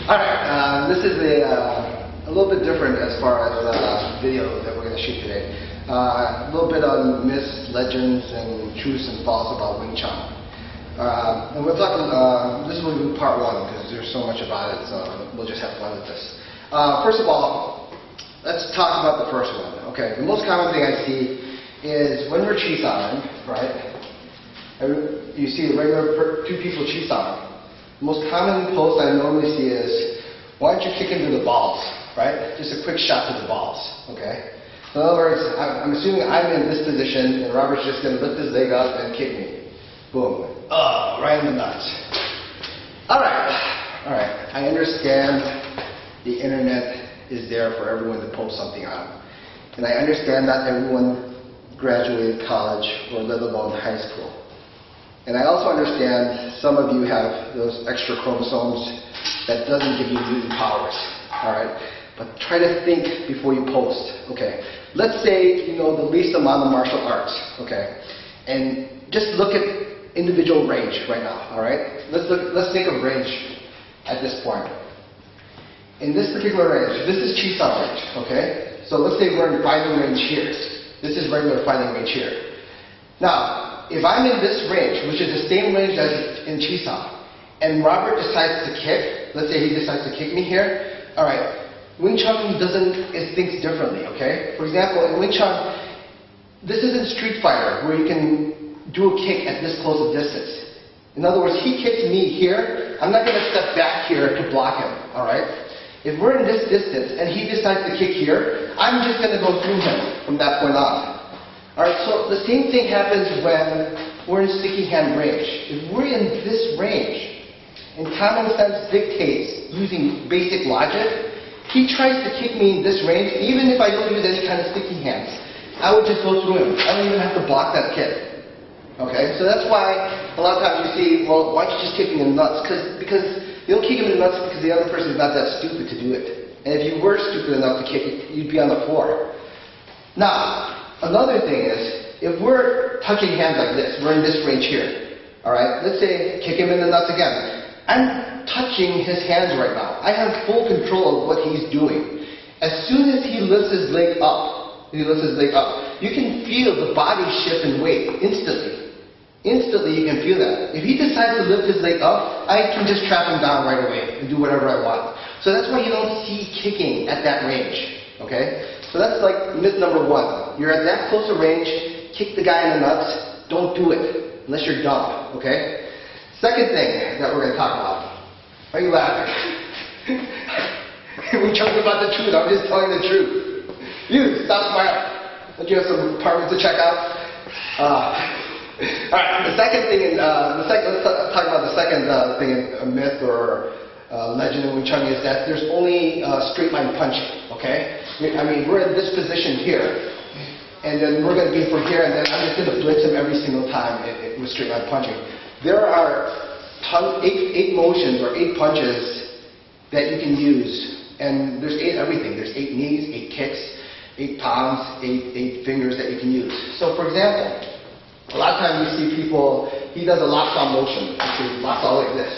Alright, this is a little bit different as far as video that we're going to shoot today. A little bit on myths, legends, and truths and false about Wing Chun. And we're talking, this will be part one because there's so much about it, so we'll just have fun with this. First of all, let's talk about the first one. Okay, the most common thing I see is when we're chi sawing, right? You see regular two people chi sawing. The most common post I normally see is, why don't you kick into the balls, right? Just a quick shot to the balls, okay? So in other words, I'm assuming I'm in this position and Robert's just going to lift his leg up and kick me. Boom. Oh, right in the nuts. Alright, I understand the internet is there for everyone to post something on. And I understand not everyone graduated college or let alone high school. And I also understand some of you have those extra chromosomes that doesn't give you mutant powers, alright? But try to think before you post, okay? Let's say you know the least amount of martial arts, okay? And just look at individual range right now, alright? Let's think of range at this point. In this particular range, this is chi sao range, okay? So let's say we're in fighting range here. This is regular fighting range here. Now, if I'm in this range, which is the same range as in chi sao, and Robert decides to kick, let's say he decides to kick me here, alright, Wing Chun thinks differently, okay? For example, in Wing Chun, this isn't Street Fighter where you can do a kick at this close of distance. In other words, he kicks me here, I'm not going to step back here to block him, alright? If we're in this distance and he decides to kick here, I'm just going to go through him from that point on. Alright, so the same thing happens when we're in sticky hand range. If we're in this range, and common sense dictates using basic logic, he tries to kick me in this range, even if I don't use any kind of sticky hands. I would just go through him. I don't even have to block that kick. Okay, so that's why a lot of times you see, well, why don't you just kick him in the nuts? Because you don't kick him in the nuts because the other person is not that stupid to do it. And if you were stupid enough to kick it, you'd be on the floor. Now, another thing is, if we're touching hands like this, we're in this range here, alright? Let's say, kick him in the nuts again. I'm touching his hands right now. I have full control of what he's doing. As soon as he lifts his leg up, you can feel the body shift in weight instantly. Instantly you can feel that. If he decides to lift his leg up, I can just trap him down right away and do whatever I want. So that's why you don't see kicking at that range, okay? So that's like myth number one. You're at that close a range, kick the guy in the nuts, don't do it, unless you're dumb, okay? Second thing that we're going to talk about. Why are you laughing? We're talking about the truth, I'm just telling the truth. You, stop smiling. Don't you have some apartments to check out? Alright, the second thing, let's talk about the second thing in myth or legend in Wing Chun is that there's only straight line punching, okay? I mean, we're in this position here, and then we're going to be from here, and then I'm just going to blitz him every single time with straight line punching. There are eight motions or 8 punches that you can use, and there's 8 everything. There's 8 knees, 8 kicks, 8 palms, 8 fingers that you can use. So for example, a lot of times you see people, he does a lock-on motion. He locks all like this.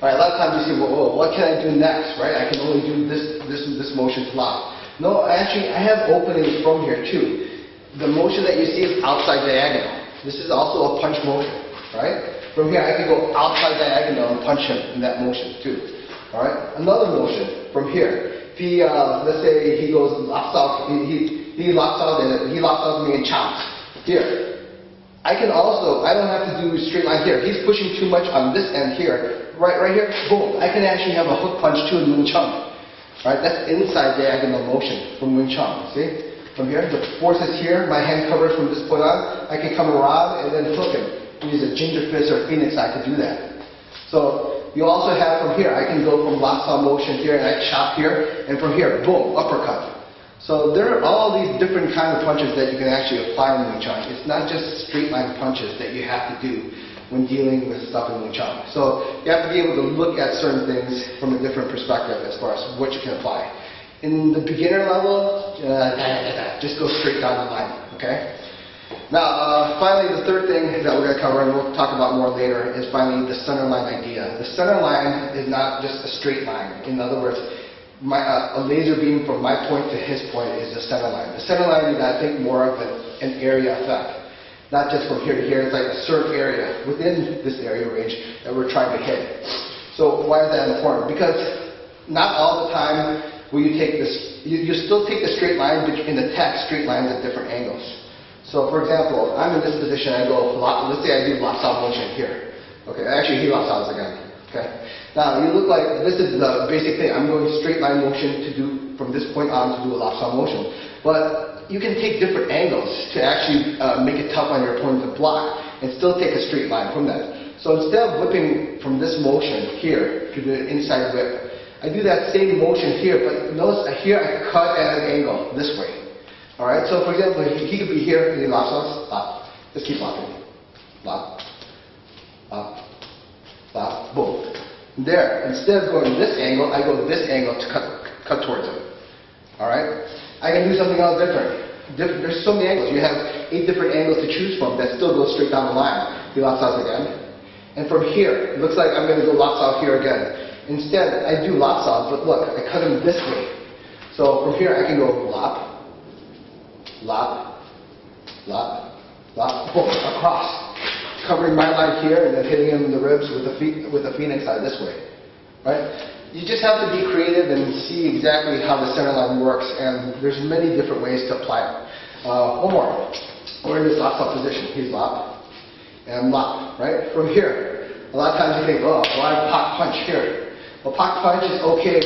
All right, a lot of times you see, well, what can I do next, right? I can only do this motion to lock. No, actually, I have openings from here too. The motion that you see is outside diagonal. This is also a punch motion, right? From here, I can go outside diagonal and punch him in that motion too. All right, another motion from here. If he, let's say he goes locks out, he locks out and he locks out me and chops here. I can also, I don't have to do straight line here. He's pushing too much on this end here. Right here, boom. I can actually have a hook punch too in Wing Chun. Right, that's inside diagonal motion from Wing Chun. See? From here, the force is here. My hand covers from this point on. I can come around and then hook him. Use a ginger fist or phoenix. I can do that. So you also have from here. I can go from lock-on motion here and I chop here, and from here, boom, uppercut. So there are all these different kind of punches that you can actually apply in Wing Chun. It's not just straight line punches that you have to do when dealing with stuff in Wing Chun. So you have to be able to look at certain things from a different perspective as far as what you can apply. In the beginner level, just go straight down the line, okay? Now, finally, the third thing that we're going to cover, and we'll talk about more later, is finally the center line idea. The center line is not just a straight line. In other words, a laser beam from my point to his point is the center line. The center line, you got to think more of an area effect. Not just from here to here, it's like a certain area within this area range that we're trying to hit. So why is that important? Because not all the time will you take this, you still take the straight line, but in the text, straight lines at different angles. So for example, I'm in this position, I go, let's say I do lots of motion here. Okay, actually he lots of again. Okay. Now you look like, this is the basic thing, I'm going straight line motion to do, from this point on to do a lots of motion. But you can take different angles to actually make it tough on your opponent to block and still take a straight line from that. So instead of whipping from this motion here to the inside whip, I do that same motion here, but notice here I cut at an angle this way. Alright, so for example, he could be here and he locks us, lock. Just keep locking. Lock, lock, lock, boom. There, instead of going this angle, I go this angle to cut towards him. Alright? I can do something else different. There's so many angles. You have 8 different angles to choose from that still go straight down the line. He locks out again. And from here, it looks like I'm going to go locks out here again. Instead, I do locks out, but look, I cut him this way. So from here, I can go lop, lop, lop, lop, boom, across. Covering my line here and then hitting him in the ribs with the phoenix eye this way. Right? You just have to be creative and see exactly how the center line works, and there's many different ways to apply it. One more. We're in this lop stop position. He's lop and lop, right? From here, a lot of times you think, oh, why pock punch here? Well, pock punch is okay,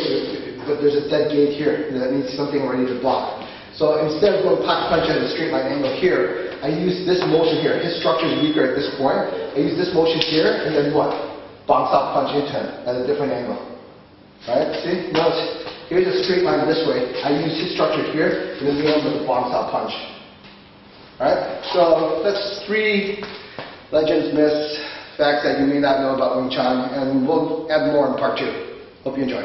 but there's a dead gate here that needs something ready to block. So instead of going pock punch at a straight line angle here, I use this motion here. His structure is weaker at this point. I use this motion here, and then what? Bounce out punch into him at a different angle. Right? See? Notice, here's a straight line this way. I use his structure here, and then the end with the bounce out punch. Alright? So that's 3 legends, myths, facts that you may not know about Wing Chun, and we'll add more in part 2. Hope you enjoy.